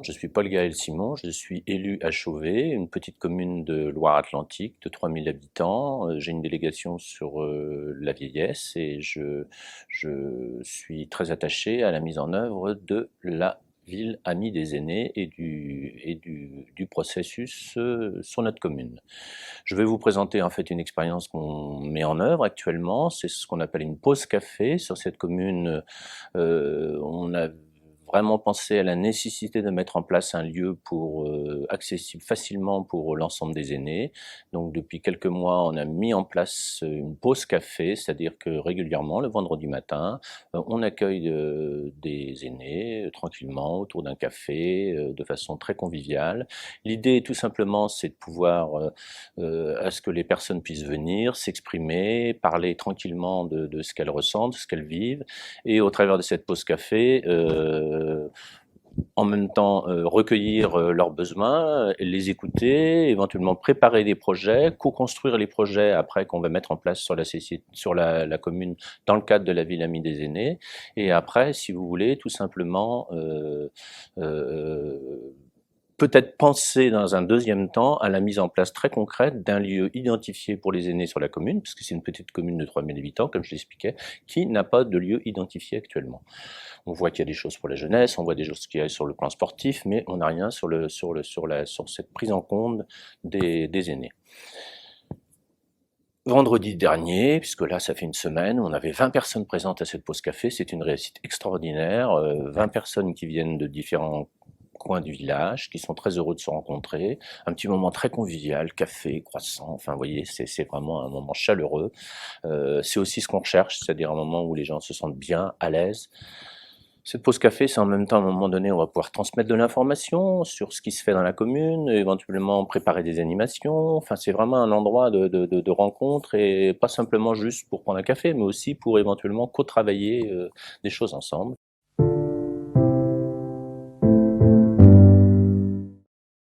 Je suis Paul Gaël Simon, je suis élu à Chauvet, une petite commune de Loire-Atlantique de 3000 habitants. J'ai une délégation sur la vieillesse et je suis très attaché à la mise en œuvre de la ville amie des aînés et du processus sur notre commune. Je vais vous présenter en fait une expérience qu'on met en œuvre actuellement, c'est ce qu'on appelle une pause café. Sur cette commune, on a vraiment pensé à la nécessité de mettre en place un lieu accessible facilement pour l'ensemble des aînés. Donc depuis quelques mois, on a mis en place une pause café, c'est-à-dire que régulièrement, le vendredi matin, on accueille des aînés tranquillement autour d'un café, de façon très conviviale. L'idée, tout simplement, c'est de pouvoir à ce que les personnes puissent venir, s'exprimer, parler tranquillement de ce qu'elles ressentent, de ce qu'elles vivent, et au travers de cette pause café, en même temps recueillir leurs besoins, les écouter, éventuellement préparer des projets, co-construire les projets après qu'on va mettre en place sur la commune dans le cadre de la ville amie des aînés, et après, si vous voulez, tout simplement euh, peut-être penser dans un deuxième temps à la mise en place très concrète d'un lieu identifié pour les aînés sur la commune, puisque c'est une petite commune de 3000 habitants, comme je l'expliquais, qui n'a pas de lieu identifié actuellement. On voit qu'il y a des choses pour la jeunesse, on voit des choses qu'il y a sur le plan sportif, mais on n'a rien sur cette prise en compte des aînés. Vendredi dernier, puisque là ça fait une semaine, on avait 20 personnes présentes à cette pause café, c'est une réussite extraordinaire, 20 personnes qui viennent de différents coins du village, qui sont très heureux de se rencontrer, un petit moment très convivial, café, croissant, enfin vous voyez, c'est vraiment un moment chaleureux. C'est aussi ce qu'on recherche, c'est-à-dire un moment où les gens se sentent bien, à l'aise. Cette pause café, c'est en même temps, à un moment donné, on va pouvoir transmettre de l'information sur ce qui se fait dans la commune, éventuellement préparer des animations. Enfin, c'est vraiment un endroit de rencontre, et pas simplement juste pour prendre un café, mais aussi pour éventuellement co-travailler des choses ensemble.